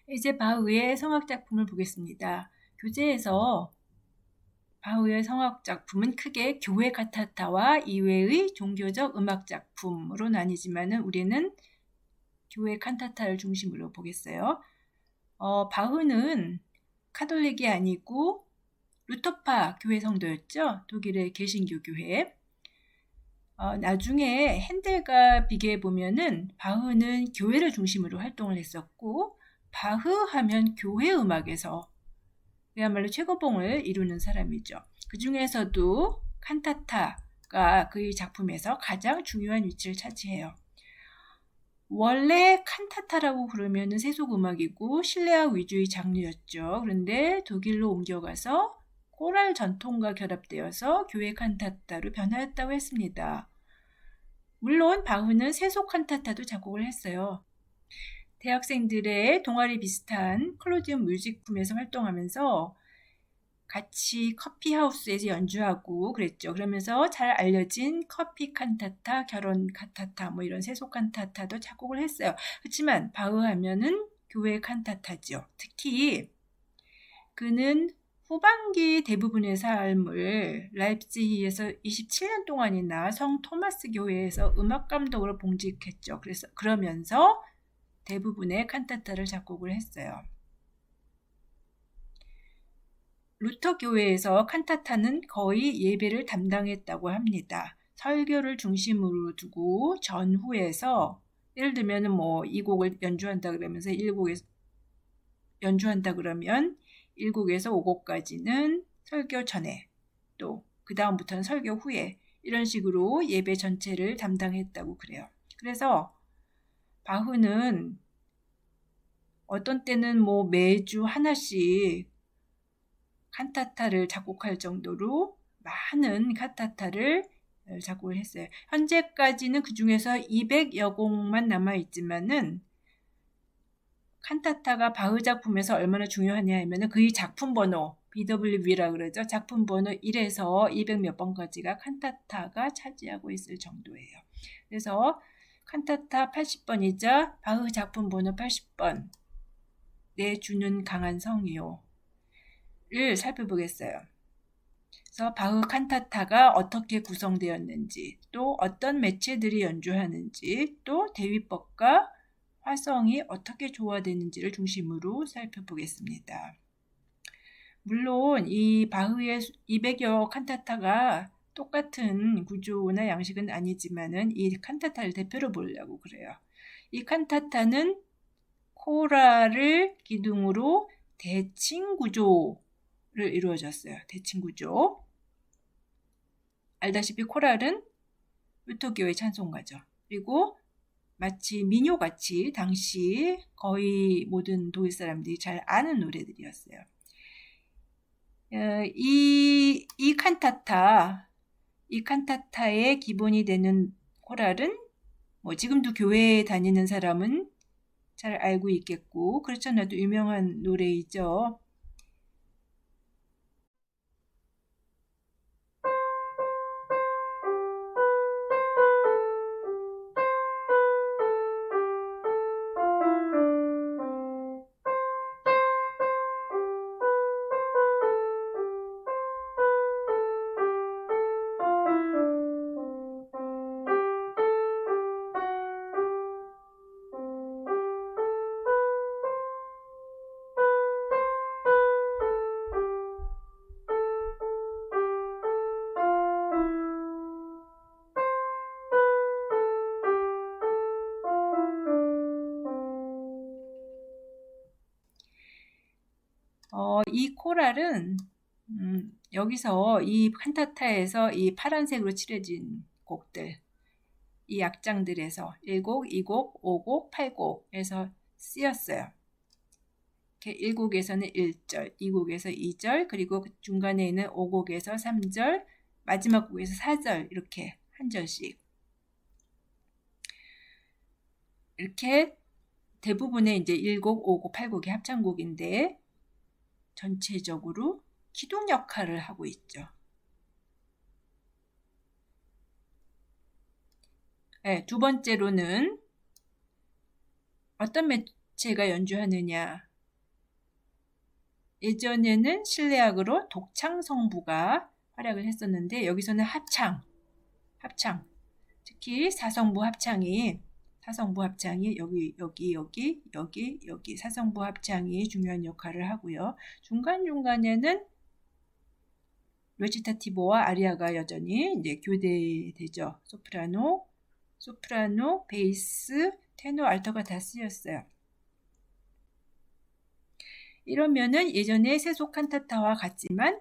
이제 바흐의 성악 작품을 보겠습니다. 교재에서 바흐의 성악 작품은 크게 교회 칸타타와 이외의 종교적 음악 작품으로 나뉘지만은 우리는 교회 칸타타를 중심으로 보겠어요. 바흐는 카톨릭이 아니고 루터파 교회 성도였죠. 독일의 개신교 교회. 나중에 핸델과 비교해 보면은 바흐는 교회를 중심으로 활동을 했었고, 바흐 하면 교회 음악에서 그야말로 최고봉을 이루는 사람이죠. 그 중에서도 칸타타가 그의 작품에서 가장 중요한 위치를 차지해요. 원래 칸타타라고 그러면은 세속음악이고 실내악 위주의 장르였죠. 그런데 독일로 옮겨가서 코랄 전통과 결합되어서 교회 칸타타로 변화했다고 했습니다. 물론 바흐는 세속 칸타타도 작곡을 했어요. 대학생들의 동아리 비슷한 클로지움 뮤직붐에서 활동하면서 같이 커피하우스에서 연주하고 그랬죠. 그러면서 잘 알려진 커피 칸타타, 결혼 칸타타 뭐 이런 세속 칸타타도 작곡을 했어요. 그렇지만 바흐 하면은 교회 칸타타죠. 특히 그는 후반기 대부분의 삶을 라입지히에서 27년 동안이나 성 토마스 교회에서 음악 감독으로 봉직했죠. 그러면서 대부분의 칸타타를 작곡을 했어요. 루터 교회에서 칸타타는 거의 예배를 담당했다고 합니다. 설교를 중심으로 두고 전후에서 예를 들면 이 곡을 연주한다 그러면서 1곡에서 연주한다 그러면 1곡에서 5곡까지는 설교 전에 또 그 다음부터는 설교 후에 이런 식으로 예배 전체를 담당했다고 그래요. 그래서 바흐는 어떤 때는 매주 하나씩 칸타타를 작곡할 정도로 많은 칸타타를 작곡을 했어요. 현재까지는 그 중에서 200여 곡만 남아있지만은 칸타타가 바흐 작품에서 얼마나 중요하냐 하면은 그의 작품 번호 BWV라 그러죠. 작품 번호 1에서 200 몇 번까지가 칸타타가 차지하고 있을 정도예요. 그래서 칸타타 80번이자 바흐 작품 번호 80번 내주는 강한 성이요 를 살펴보겠어요. 그래서 바흐 칸타타가 어떻게 구성되었는지, 또 어떤 매체들이 연주하는지, 또 대위법과 화성이 어떻게 조화되는지를 중심으로 살펴보겠습니다. 물론 이 바흐의 200여 칸타타가 똑같은 구조나 양식은 아니지만은 이 칸타타를 대표로 보려고 그래요. 이 칸타타는 코랄을 기둥으로 대칭 구조를 이루어졌어요. 대칭 구조. 알다시피 코랄은 루터교의 찬송가죠. 그리고 마치 민요같이 당시 거의 모든 독일 사람들이 잘 아는 노래들이었어요. 이 칸타타의 기본이 되는 코랄은 지금도 교회에 다니는 사람은 잘 알고 있겠고 그렇지 않아도 유명한 노래이죠. 이 코랄은 여기서 이 칸타타에서 이 파란색으로 칠해진 곡들, 이 악장들에서 1곡, 2곡, 5곡, 8곡에서 쓰였어요. 이렇게 1곡에서는 1절, 2곡에서 2절, 그리고 중간에 있는 5곡에서 3절, 마지막 곡에서 4절 이렇게 한 절씩 이렇게 대부분의 이제 1곡, 5곡, 8곡의 합창곡인데 전체적으로 기둥 역할을 하고 있죠. 두 번째로는 어떤 매체가 연주하느냐 예전에는 실내악으로 독창성부가 활약을 했었는데 여기서는 합창, 특히 사성부 합창이 여기 사성부 합창이 중요한 역할을 하고요. 중간중간에는 레지타티보와 아리아가 여전히 이제 교대되죠. 소프라노, 베이스, 테너, 알토가 다 쓰였어요. 이러면은 예전에 세속 칸타타와 같지만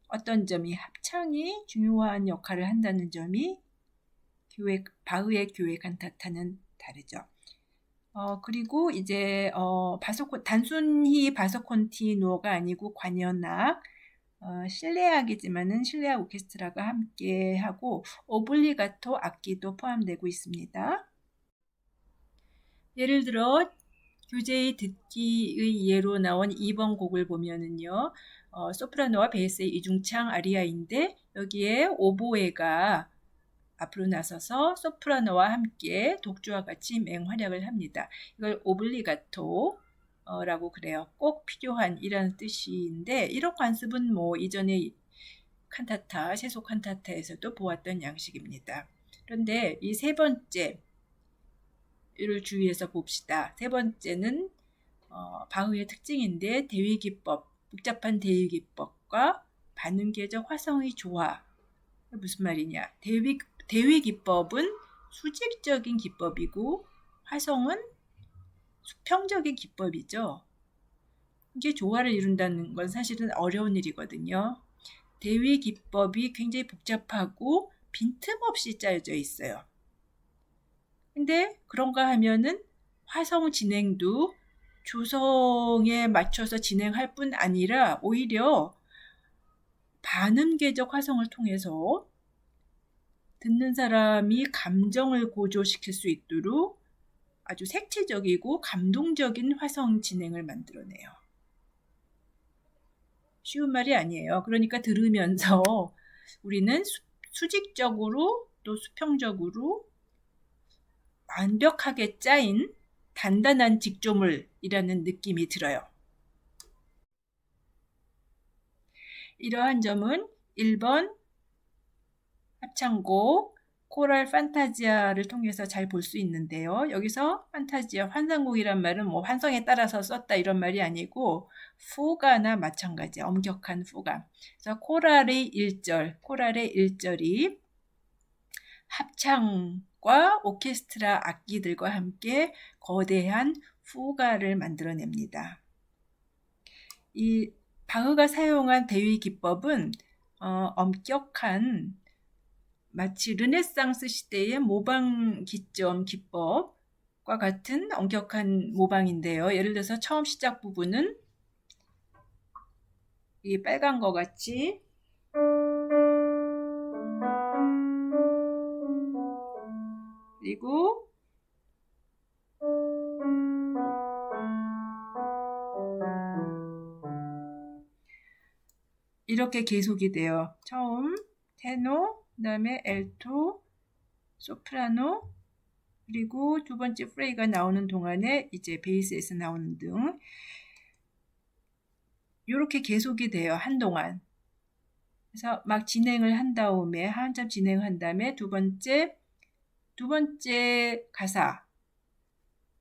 어떤 점이 합창이 중요한 역할을 한다는 점이 바흐의 교회 칸타타는 다르죠. 그리고 이제 단순히 바소콘티노가 아니고 관현악, 실내악이지만은 실내악 오케스트라가 함께 하고 오블리가토 악기도 포함되고 있습니다. 예를 들어 교재의 듣기의 예로 나온 2번 곡을 보면은요, 소프라노와 베이스의 이중창 아리아인데 여기에 오보에가 앞으로 나서서 소프라노와 함께 독주와 같이 맹활약을 합니다. 이걸 오블리가토라고 그래요. 꼭 필요한 이라는 뜻인데 이런 관습은 이전에 세속 칸타타에서도 보았던 양식입니다. 그런데 이 세 번째를 주의해서 봅시다. 세 번째는 바흐의 특징인데 복잡한 대위 기법과 반응계적 화성의 조화. 무슨 말이냐? 대위 기법은 수직적인 기법이고 화성은 수평적인 기법이죠. 이게 조화를 이룬다는 건 사실은 어려운 일이거든요. 대위 기법이 굉장히 복잡하고 빈틈없이 짜여져 있어요. 근데 그런가 하면은 화성 진행도 조성에 맞춰서 진행할 뿐 아니라 오히려 반음계적 화성을 통해서 듣는 사람이 감정을 고조시킬 수 있도록 아주 색채적이고 감동적인 화성 진행을 만들어내요. 쉬운 말이 아니에요. 그러니까 들으면서 우리는 수직적으로 또 수평적으로 완벽하게 짜인 단단한 직조물이라는 느낌이 들어요. 이러한 점은 1번 합창곡 코랄 판타지아를 통해서 잘 볼 수 있는데요. 여기서 판타지아, 환상곡이란 말은 환성에 따라서 썼다 이런 말이 아니고 푸가나 마찬가지, 엄격한 푸가. 그래서 코랄의 1절이 합창과 오케스트라 악기들과 함께 거대한 푸가를 만들어냅니다. 이 바흐가 사용한 대위 기법은 엄격한 마치 르네상스 시대의 모방 기점 기법과 같은 엄격한 모방인데요. 예를 들어서 처음 시작 부분은 이 빨간 거 같이 그리고 이렇게 계속이 돼요. 처음 테노, 그 다음에 엘토, 소프라노, 그리고 두 번째 프레이가 나오는 동안에 이제 베이스에서 나오는 등 이렇게 계속이 돼요. 한동안. 그래서 막 진행을 한 다음에 한참 진행한 다음에 두 번째 가사.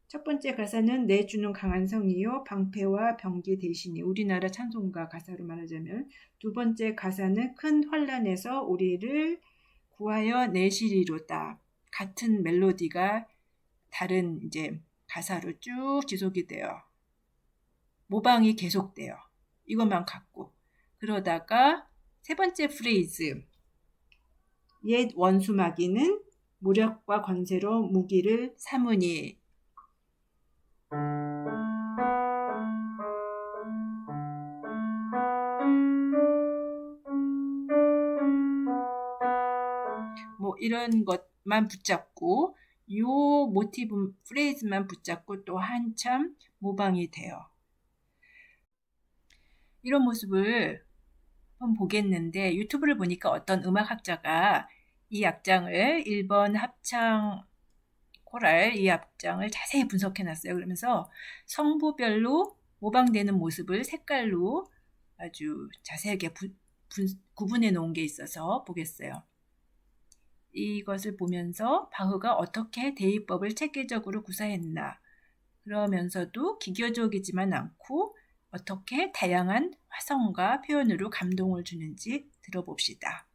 첫 번째 가사는 내주는 강한 성이요 방패와 병기 대신이 우리나라 찬송가 가사로 말하자면 두 번째 가사는 큰 환란에서 우리를 구하여 내시리로다. 같은 멜로디가 다른 이제 가사로 쭉 지속이 돼요. 모방이 계속돼요. 이것만 갖고. 그러다가 세 번째 프레이즈. 옛 원수마귀는 무력과 권세로 무기를 삼으니. 이런 것만 붙잡고 요 모티브 프레이즈만 붙잡고 또 한참 모방이 돼요. 이런 모습을 한번 보겠는데 유튜브를 보니까 어떤 음악학자가 이 악장을 1번 합창 코랄 이 악장을 자세히 분석해 놨어요. 그러면서 성부별로 모방되는 모습을 색깔로 아주 자세하게 구분해 놓은 게 있어서 보겠어요. 이것을 보면서 바흐가 어떻게 대위법을 체계적으로 구사했나, 그러면서도 기교적이지만 않고 어떻게 다양한 화성과 표현으로 감동을 주는지 들어봅시다.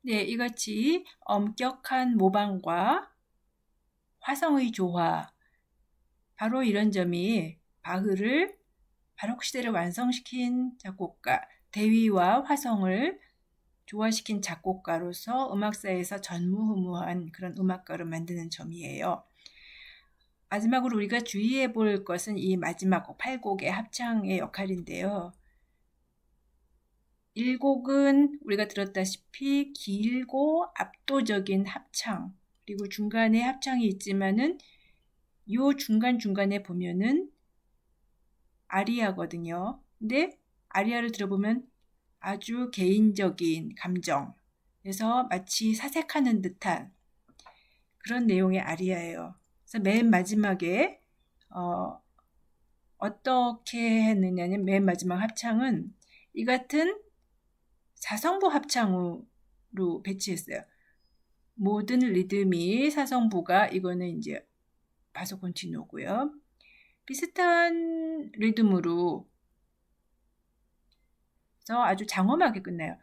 네, 이같이 엄격한 모방과 화성의 조화, 바로 이런 점이 바흐를 바로크 시대를 완성시킨 작곡가, 대위와 화성을 조화시킨 작곡가로서 음악사에서 전무후무한 그런 음악가를 만드는 점이에요. 마지막으로 우리가 주의해 볼 것은 이 마지막 8곡의 합창의 역할인데요. 1곡은 우리가 들었다시피 길고 압도적인 합창, 그리고 중간에 합창이 있지만은 요 중간중간에 보면은 아리아거든요. 근데 아리아를 들어보면 아주 개인적인 감정, 그래서 마치 사색하는 듯한 그런 내용의 아리아예요. 그래서 맨 마지막에 어떻게 했느냐면 맨 마지막 합창은 이 같은 사성부 합창으로 배치했어요. 모든 리듬이 사성부가, 이거는 이제 바소 콘티누고요. 비슷한 리듬으로 아주 장엄하게 끝나요.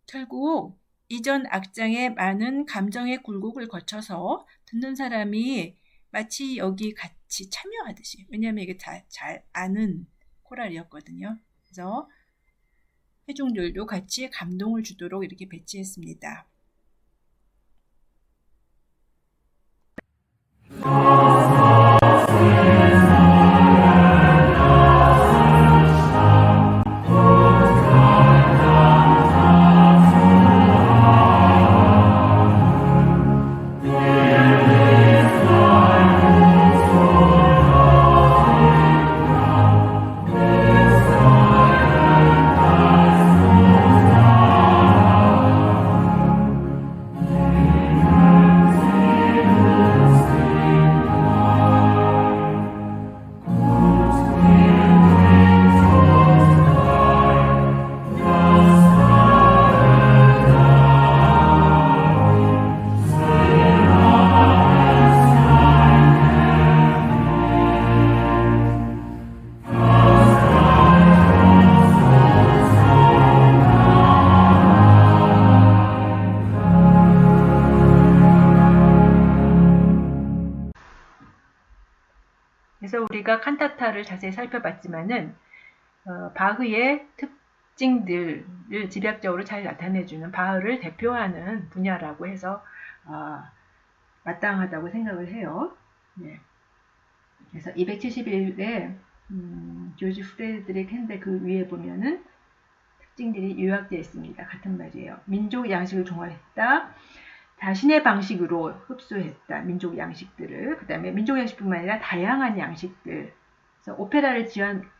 결국 이전 악장의 많은 감정의 굴곡을 거쳐서 듣는 사람이 마치 여기 같이 참여하듯이, 왜냐하면 이게 잘 아는 코랄이었거든요. 그래서 회중들도 같이 감동을 주도록 이렇게 배치했습니다. 그래서 우리가 칸타타를 자세히 살펴봤지만은 바흐의 특징들을 집약적으로 잘 나타내주는, 바흐를 대표하는 분야라고 해서 마땅하다고 생각을 해요. 네. 그래서 271에 조지 프레드릭 핸델 그 위에 보면은 특징들이 요약되어 있습니다. 같은 말이에요. 민족 양식을 종합했다. 자신의 방식으로 흡수했다. 민족 양식들을. 그 다음에 민족 양식뿐만 아니라 다양한 양식들. 그래서 오페라를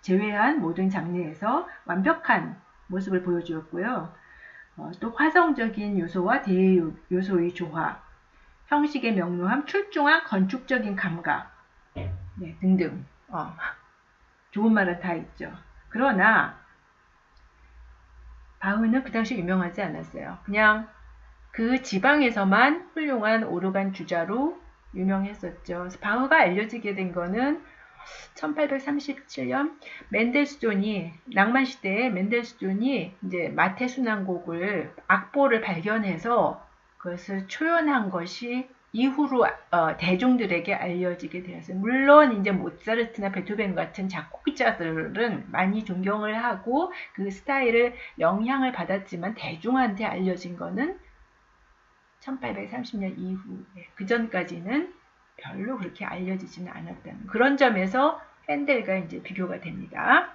제외한 모든 장르에서 완벽한 모습을 보여주었고요. 또 화성적인 요소와 대외 요소의 조화, 형식의 명료함, 출중한 건축적인 감각, 네, 등등. 좋은 말은 다 있죠. 그러나 바흐는 그 당시 유명하지 않았어요. 그냥 그 지방에서만 훌륭한 오르간 주자로 유명했었죠. 그래서 바흐가 알려지게 된 거는 1837년 맨델스존이, 낭만 시대에 맨델스존이 이제 마테 순환곡을 악보를 발견해서 그것을 초연한 것이 이후로 대중들에게 알려지게 되었어요. 물론 이제 모차르트나 베토벤 같은 작곡자들은 많이 존경을 하고 그 스타일을 영향을 받았지만 대중한테 알려진 거는 1830년 이후에, 그 전까지는 별로 그렇게 알려지지는 않았다는 그런 점에서 핸델과 이제 비교가 됩니다.